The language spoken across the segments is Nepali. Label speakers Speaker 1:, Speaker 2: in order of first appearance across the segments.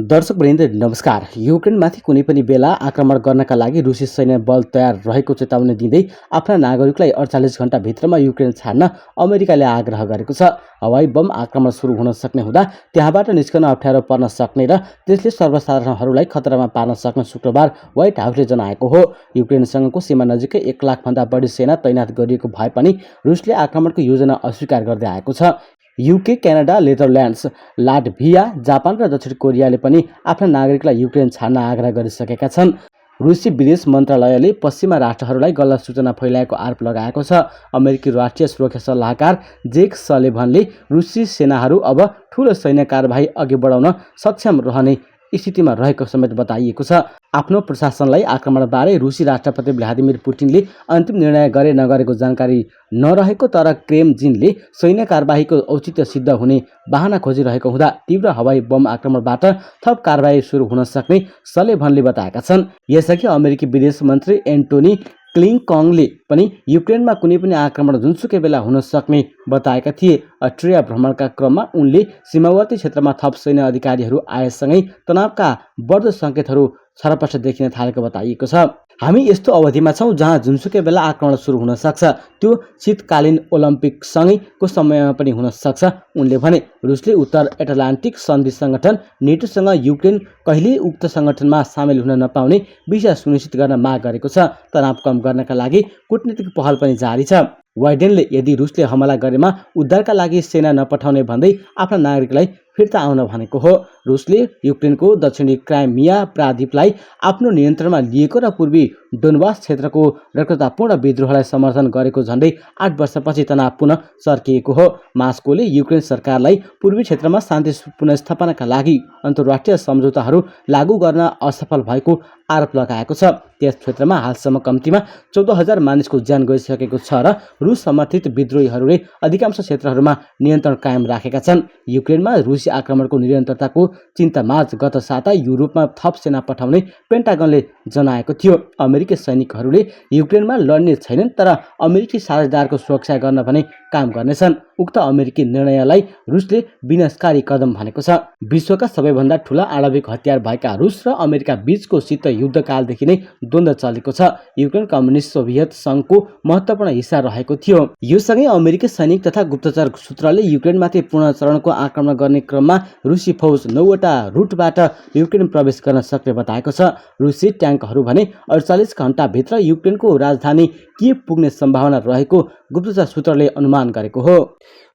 Speaker 1: दर्शकवृन्द नमस्कार। युक्रेनमाथि कुनै पनि बेला आक्रमण गर्नका लागि रुसी सैन्य बल तयार रहेको चेतावनी दिँदै आफ्ना नागरिकलाई 48 घण्टाभित्रमा युक्रेन छाड्न अमेरिकाले आग्रह गरेको छ। हवाई बम आक्रमण सुरु हुन सक्ने हुँदा त्यहाँबाट निस्कन अप्ठ्यारो पर्न सक्ने र त्यसले सर्वसाधारणहरूलाई खतरामा पार्न सक्ने शुक्रबार व्हाइट हाउसले जनाएको हो। युक्रेनसँगको सीमा नजिकै 1 लाखभन्दा बढी सेना तैनात गरिएको भए पनि रुसले आक्रमणको योजना अस्वीकार गर्दै आएको छ। UK, Canada, Netherlands, Latvia, Japan र दक्षिण कोरियाले पनि आफ्ना नागरिकलाई युक्रेन छाड्न आग्रह गरिसकेका छन्। रुसी विदेश मन्त्रालयले पश्चिमा राष्ट्रहरूलाई गलत सूचना फैलाएको आरोप लगाएको छ। अमेरिकी राष्ट्रिय सुरक्षा सल्लाहकार जेक सलेभनले रुसी सेनाहरू अब ठूलो सैन्य कारबाही अघि बढाउन सक्षम रहने स्थितिमा रहेको समेत बताइएको छ। आफ्नो प्रशासनलाई आक्रमणबारे रुसी राष्ट्रपति भ्लादिमिर पुटिनले अन्तिम निर्णय गरे नगरेको जानकारी नरहेको तर क्रेमजिनले सैन्य कारबाहीको औचित्य सिद्ध हुने बहाना खोजिरहेको हुँदा तीव्र हवाई बम आक्रमणबाट थप कारबाही सुरु हुन सक्ने सलेभनले बताएका छन्। यसअघि अमेरिकी विदेश मन्त्री एन्टोनी क्लिङ्कङले पनि युक्रेनमा कुनै पनि आक्रमण जुनसुकै बेला हुन सक्ने बताएका थिए। अस्ट्रिया भ्रमणका क्रममा उनले सीमावर्ती क्षेत्रमा थप सैन्य अधिकारीहरू आएसँगै तनावका बढ्दो सङ्केतहरू छरपष्ट देखिन थालेको बताइएको छ। हामी यस्तो अवधिमा छौँ जहाँ जुनसुकै बेला आक्रमण सुरु हुन सक्छ। त्यो शीतकालीन ओलम्पिकसँगैको समयमा पनि हुन सक्छ, उनले भने। रुसले उत्तर एटलान्टिक सन्धि सङ्गठन नेटोसँग युक्रेन कहिल्यै उक्त सङ्गठनमा सामेल हुन नपाउने विषय सुनिश्चित गर्न माग गरेको छ। तनाव कम गर्नका लागि कूटनीतिक पहल पनि जारी छ। बाइडेनले यदि रुसले हमला गरेमा उद्धारका लागि सेना नपठाउने भन्दै आफ्ना नागरिकलाई फिर्ता आउन भनेको हो। रुसले युक्रेनको दक्षिणी क्राइमिया प्रायद्वीपलाई आफ्नो नियन्त्रणमा लिएको र पूर्वी डोनबास क्षेत्रको रक्ततापूर्ण विद्रोहलाई समर्थन गरेको झन्डै 8 वर्षपछि तनाव पुनः चर्किएको हो। मास्कोले युक्रेन सरकारलाई पूर्वी क्षेत्रमा शान्ति पुनर्स्थापनाका लागि अन्तर्राष्ट्रिय सम्झौताहरू लागू गर्न असफल भएको आरोप लगाएको छ। त्यस क्षेत्रमा हालसम्म कम्तीमा 14,000 मानिसको ज्यान गइसकेको छ र रुस समर्थित विद्रोहीहरूले अधिकांश क्षेत्रहरूमा नियन्त्रण कायम राखेका छन्। युक्रेनमा रुसी आक्रमणको निरन्तरताको चिन्तामाझ गत साता युरोपमा थप सेना पठाउने पेन्टागनले जनाएको थियो। अमेरिकी सैनिकहरूले युक्रेनमा लड्ने छैनन् तर अमेरिकी साझेदारको सुरक्षा गर्न भने काम गर्नेछन्। उक्त अमेरिकी निर्णयलाई रुसले विनाशकारी कदम भनेको छ। विश्वका सबैभन्दा ठूला आणविक हतियार भएका रुस र अमेरिका बीचको शीत युद्धकालदेखि नै द्वन्द्व चलेको छ। युक्रेन कम्युनिस्ट सोभियत सङ्घको महत्त्वपूर्ण हिस्सा रहेको थियो। यो सँगै अमेरिकी सैनिक तथा गुप्तचर सूत्रले युक्रेनमाथि पूर्ण चरणको आक्रमण गर्ने क्रममा रुसी फौज 9वटा रुटबाट युक्रेन प्रवेश गर्न सक्ने बताएको छ। रुसी ट्याङ्कहरू भने 48 घण्टाभित्र युक्रेनको राजधानी किएभ पुग्ने सम्भावना रहेको गुप्तचर सूत्रले अनुमान गरेको हो।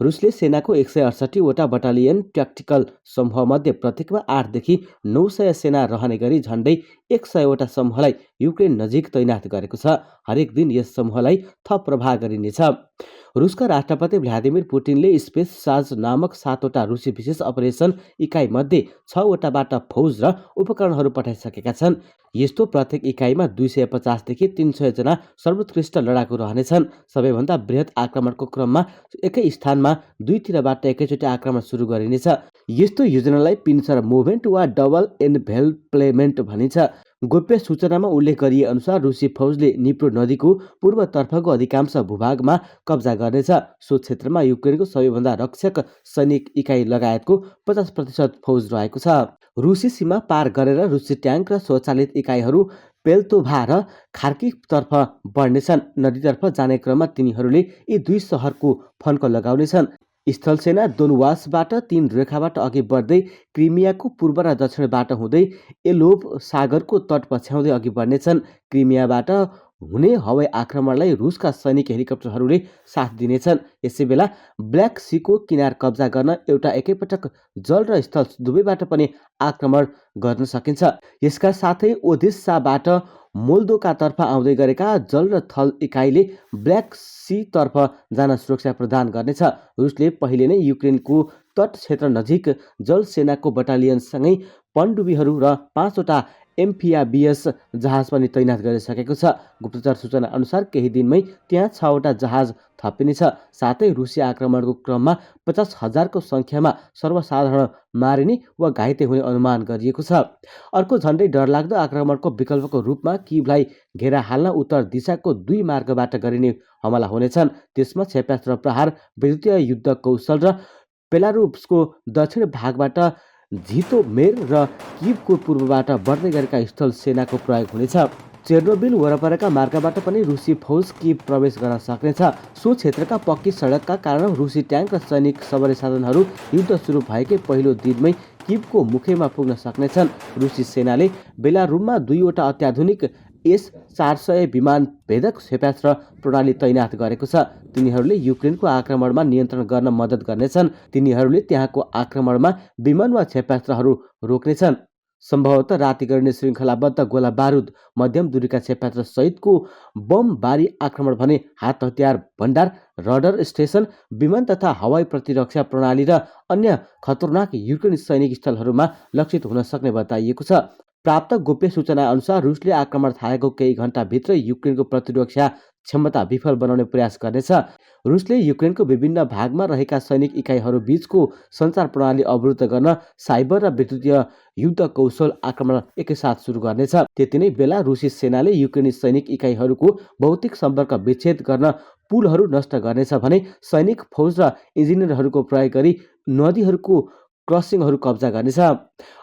Speaker 1: रुसले सेनाको 168 वटा बटालियन ट्याक्टिकल समूहमध्ये प्रत्येकमा 8 देखि 900 सेना रहने गरी झन्डै 100 वटा समूहलाई युक्रेन नजिक तैनात गरेको छ। हरेक दिन यस समूहलाई थप प्रभाव गरिनेछ। रुसका राष्ट्रपति भ्लादिमिर पुटिनले स्पेस साज नामक 7 वटा रुसी विशेष अपरेसन इकाइ मध्ये 6 वटाबाट फौज र उपकरणहरू पठाइसकेका छन्। यस्तो प्रत्येक इकाइमा 250 देखि 300 जना सर्वोत्कृष्ट लडाकु रहनेछन्। सबैभन्दा बृहत आक्रमणको क्रममा एकै स्थानमा दुईतिरबाट एकैचोटि आक्रमण सुरु गरिनेछ। यस्तो योजनालाई पिन्चर मुभमेन्ट वा डबल एनभेलप्मेन्ट भनिन्छ। गोप्य सूचनामा उल्लेख गरिए अनुसार रुसी फौजले निप्रो नदीको पूर्वतर्फको अधिकांश भूभागमा कब्जा गर्नेछ। सो क्षेत्रमा युक्रेनको सबैभन्दा रक्षक सैनिक इकाइ लगायतको 50% फौज रहेको छ। रुसी सीमा पार गरेर रुसी ट्याङ्क र स्वचालित इकाइहरू पेल्तोभा र खार्किभतर्फ बढ्नेछन्। नदीतर्फ जाने क्रममा तिनीहरूले यी दुई सहरको फन्को लगाउनेछन्। स्थलसेना दोनबासबाट 3 रेखाबाट अघि बढ्दै क्रिमियाको पूर्व र दक्षिणबाट हुँदै एलोभ सागरको तट पछ्याउँदै अघि बढ्नेछन्। क्रिमियाबाट हुने हवाई आक्रमणलाई रुसका सैनिक हेलिकप्टरहरूले साथ दिनेछन्। यसैबेला ब्ल्याक सीको किनार कब्जा गर्न एउटा एकैपटक जल र स्थल दुवैबाट पनि आक्रमण गर्न सकिन्छ। यसका साथै ओदेस्साबाट मोल्दोकातर्फ आउँदै गरेका जल र थल इकाइले ब्ल्याक सीतर्फ जान सुरक्षा प्रदान गर्नेछ। रुसले पहिले नै युक्रेनको तट क्षेत्र नजिक जल सेनाको बटालियनसँगै पनडुब्बीहरू र 5 वटा एम्फियाबियस जहाज पनि तैनात गरिसकेको छ। गुप्तचर सूचना अनुसार केही दिनमै त्यहाँ 6 वटा जहाज थपिनेछ। साथै रुसी आक्रमणको क्रममा 50,000को सङ्ख्यामा सर्वसाधारण मारिने वा घाइते हुने अनुमान गरिएको छ। अर्को झन्डै डरलाग्दो आक्रमणको विकल्पको रूपमा किभलाई घेरा हाल्न उत्तर दिशाको 2 मार्गबाट गरिने हमला हुनेछन्। त्यसमा क्षेपणास्त्र प्रहार, विद्युतीय युद्ध कौशल र बेलारुसको दक्षिण भागबाट झितोमेर र किभको पूर्वबाट बढ्दै गरेका स्थल सेनाको प्रयोग हुनेछ। चेर्नोबिल वरपरका मार्गबाट पनि रुसी फौज किभ प्रवेश गर्न सक्नेछ। सो क्षेत्रका पक्की सडकका कारण रुसी ट्याङ्क र सैनिक सवारी साधनहरू युद्ध सुरु भएकै पहिलो दिनमै किभको मुखैमा पुग्न सक्नेछन्। रुसी सेनाले बेलारुममा 2वटा अत्याधुनिक S-400 विमान भेदक क्षेपणास्त्र प्रणाली तैनात गरेको छ। तिनीहरूले युक्रेनको आक्रमणमा नियन्त्रण गर्न मद्दत गर्नेछन्। तिनीहरूले त्यहाँको आक्रमणमा विमान वा क्षेपणास्त्रहरू रोक्नेछन्। सम्भवतः राति गरिने श्रृङ्खलाबद्ध गोला बारुद, मध्यम दूरीका क्षेपणास्त्र सहितको बमबारी आक्रमण भने हात हतियार भण्डार, रडर स्टेसन, विमान तथा हवाई प्रतिरक्षा प्रणाली र अन्य खतरनाक युक्रेनी सैनिक स्थलहरूमा लक्षित हुन सक्ने बताइएको छ। प्राप्त गोप्य सूचना अनुसार रुसले आक्रमण थालेको केही घण्टाभित्रै युक्रेनको प्रतिरक्षा क्षमता विफल बनाउने प्रयास गर्नेछ। रुसले युक्रेनको विभिन्न भागमा रहेका सैनिक इकाइहरू बीचको सञ्चार प्रणाली अवरुद्ध गर्न साइबर र विद्युतीय युद्ध कौशल आक्रमण एकैसाथ सुरु गर्नेछ। त्यति नै बेला रुसी सेनाले युक्रेनी सैनिक इकाइहरूको भौतिक सम्पर्क विच्छेद गर्न पुलहरू नष्ट गर्नेछ भने सैनिक फौज र इन्जिनियरहरूको प्रयोग गरी नदीहरूको क्रसिङहरू कब्जा गर्नेछ।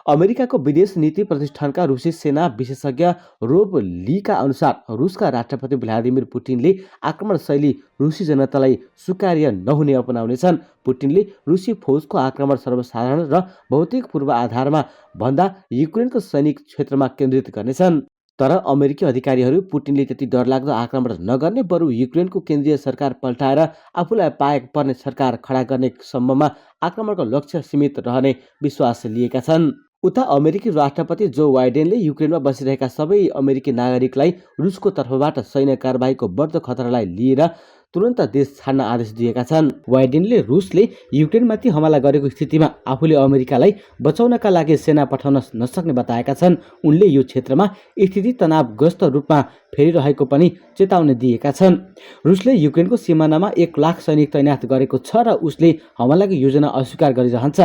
Speaker 1: अमेरिकाको विदेश नीति प्रतिष्ठानका रुसी सेना विशेषज्ञ रोब लीका अनुसार रुसका राष्ट्रपति भ्लादिमिर पुटिनले आक्रमण शैली रुसी जनतालाई स्वीकार्य नहुने अपनाउनेछन्। पुटिनले रुसी फौजको आक्रमण सर्वसाधारण र भौतिक पूर्वाधारमा भन्दा युक्रेनको सैनिक क्षेत्रमा केन्द्रित गर्नेछन्। तर अमेरिकी अधिकारीहरू पुटिनले त्यति डरलाग्दो आक्रमण नगर्ने, बरु युक्रेनको केन्द्रीय सरकार पल्टाएर आफूलाई पाएको पर्ने सरकार खडा गर्ने सम्ममा आक्रमणको लक्ष्य सीमित रहने विश्वास लिएका छन्। उता अमेरिकी राष्ट्रपति जो बाइडेनले युक्रेनमा बसिरहेका सबै अमेरिकी नागरिकलाई रुसको तर्फबाट सैन्य कारबाहीको बढ्दो खतरालाई लिएर तुरन्त देश छाड्न आदेश दिएका छन्। बाइडेनले रुसले युक्रेनमाथि हमला गरेको स्थितिमा आफूले अमेरिकालाई बचाउनका लागि सेना पठाउन नसक्ने बताएका छन्। उनले यो क्षेत्रमा स्थिति तनावग्रस्त रूपमा फेरिरहेको पनि चेतावनी दिएका छन्। रुसले युक्रेनको सिमानामा 1 लाख सैनिक तैनात गरेको छ र उसले हमलाको योजना अस्वीकार गरिरहन्छ।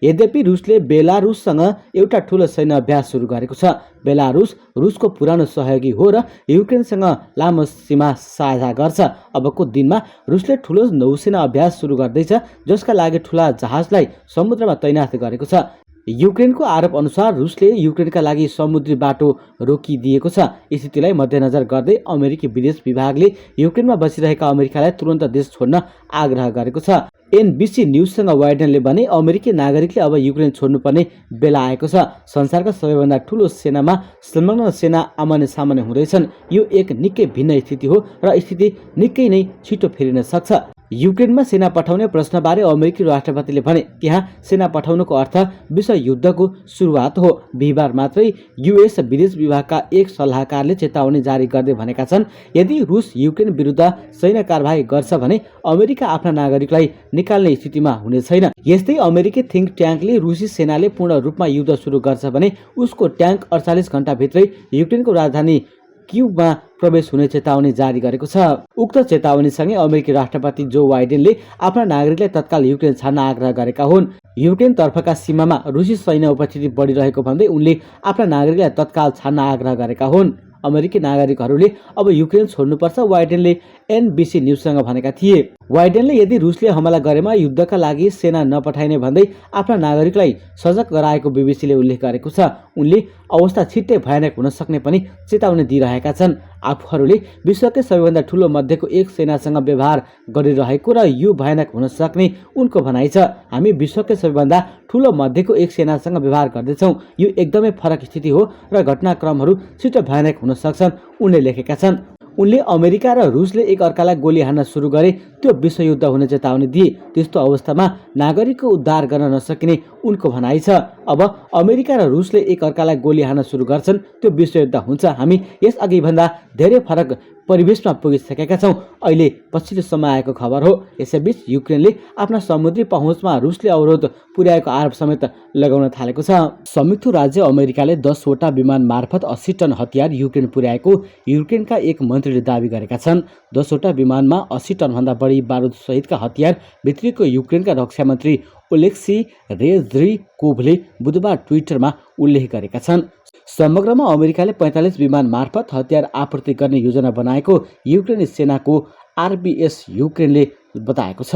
Speaker 1: यद्यपि रुसले बेलारुससँग एउटा ठूलो सैन्य अभ्यास सुरु गरेको छ। बेलारुस रुसको पुरानो सहयोगी हो र युक्रेनसँग लामो सीमा साझा गर्छ। अबको दिनमा रुसले ठूलो नौसेना अभ्यास सुरु गर्दैछ, जसका लागि ठूला जहाजलाई समुद्रमा तैनात गरेको छ। युक्रेनको आरोप अनुसार रुसले युक्रेनका लागि समुद्री बाटो रोकिदिएको छ। स्थितिलाई मध्यनजर गर्दै अमेरिकी विदेश विभागले युक्रेनमा बसिरहेका अमेरिकालाई तुरन्त देश छोड्न आग्रह गरेको छ। एनबिसी न्युजसँग बाइडेनले भने अमेरिकी नागरिकले अब युक्रेन छोड्नुपर्ने बेला आएको छ। संसारका सबैभन्दा ठूलो सेनामा संलग्न सेना आमाने सामान्य हुँदैछन्। यो एक निकै भिन्न स्थिति हो र स्थिति निकै नै छिटो फेरिन सक्छ। युक्रेनमा सेना पठाउने प्रश्नबारे अमेरिकी राष्ट्रपतिले भने त्यहाँ सेना पठाउनुको अर्थ विश्वयुद्धको सुरुवात हो। बिहिबार मात्रै युएस विदेश विभागका एक सल्लाहकारले चेतावनी जारी गर्दै भनेका छन्, यदि रुस युक्रेन विरुद्ध सैन्य कारबाही गर्छ भने अमेरिका आफ्ना नागरिकलाई निकाल्ने स्थितिमा हुने छैन। यस्तै अमेरिकी थिङ्क ट्याङ्कले रुसी सेनाले पूर्ण रूपमा युद्ध सुरु गर्छ भने उसको ट्याङ्क 48 घण्टाभित्रै युक्रेनको राजधानी किभमा प्रवेश हुने चेतावनी जारी गरेको छ। उक्त चेतावनीसँगै अमेरिकी राष्ट्रपति जो बाइडेनले आफ्ना नागरिकलाई तत्काल युक्रेन छाड्न आग्रह गरेका हुन्। युक्रेन तर्फका सीमामा रुसी सैन्य उपस्थिति बढिरहेको भन्दै उनले आफ्ना नागरिकलाई तत्काल छाड्न आग्रह गरेका हुन्। अमेरिकी नागरिकहरूले अब युक्रेन छोड्नुपर्छ, बाइडेनले एनबिसी न्युजसँग भनेका थिए। बाइडेनले यदि रुसले हमला गरेमा युद्धका लागि सेना नपठाइने भन्दै आफ्ना नागरिकलाई सजग गराएको बीबीसीले उल्लेख गरेको छ। उनले अवस्था छिट्टै भयानक हुन सक्ने पनि चेतावनी दिइरहेका छन्। आफूहरूले विश्वकै सबैभन्दा ठूलो मध्येको एक सेनासँग व्यवहार गरिरहेको र यो भयानक हुन सक्ने उनको भनाइ छ। हामी विश्वकै सबैभन्दा ठूलो मध्येको एक सेनासँग व्यवहार गर्दैछौँ। यो एकदमै फरक स्थिति हो र घटनाक्रमहरू छिटो भयानक हुन सक्छन्, उनले लेखेका छन्। उनले अमेरिका र रुसले एक अर्कालाई गोली हान्न सुरु गरे त्यो विश्वयुद्ध हुने चेतावनी दिए। त्यस्तो अवस्थामा नागरिकको उद्धार गर्न नसकिने उनको भनाइ छ। अब अमेरिका र रुसले एक अर्कालाई गोली हान्न सुरु गर्छन्, त्यो विश्वयुद्ध हुन्छ। हामी यसअघि भन्दा धेरै फरक परिवेशमा पुगिसकेका छौँ। अहिले पछिल्लो समय आएको खबर हो। यसैबीच युक्रेनले आफ्ना समुद्री पहुँचमा रुसले अवरोध पुर्याएको आरोप समेत लगाउन थालेको छ। संयुक्त राज्य अमेरिकाले 10 वटा विमान मार्फत 80 टन हतियार युक्रेन पुर्याएको युक्रेनका एक मन्त्रीले दावी गरेका छन्। 10 वटा विमानमा 80 टनभन्दा बढी बारुद सहितका हतियार भित्रिएको युक्रेनका रक्षा मन्त्री ओलेक्सी रेज्निकोभले बुधबार ट्विटरमा उल्लेख गरेका छन्। समग्रमा अमेरिकाले 45 विमान मार्फत हतियार आपूर्ति गर्ने योजना बनाएको युक्रेनी सेनाको आरबीएस युक्रेनले बताएको छ।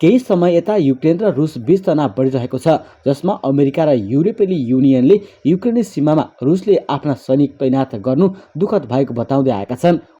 Speaker 1: केही समय यता युक्रेन र रुस बीच तनाव बढिरहेको छ, जसमा अमेरिका र युरोपेली युनियनले युक्रेनी सीमामा रुसले आफ्ना सैनिक तैनात गर्नु दुःखद भएको बताउँदै आएका छन्।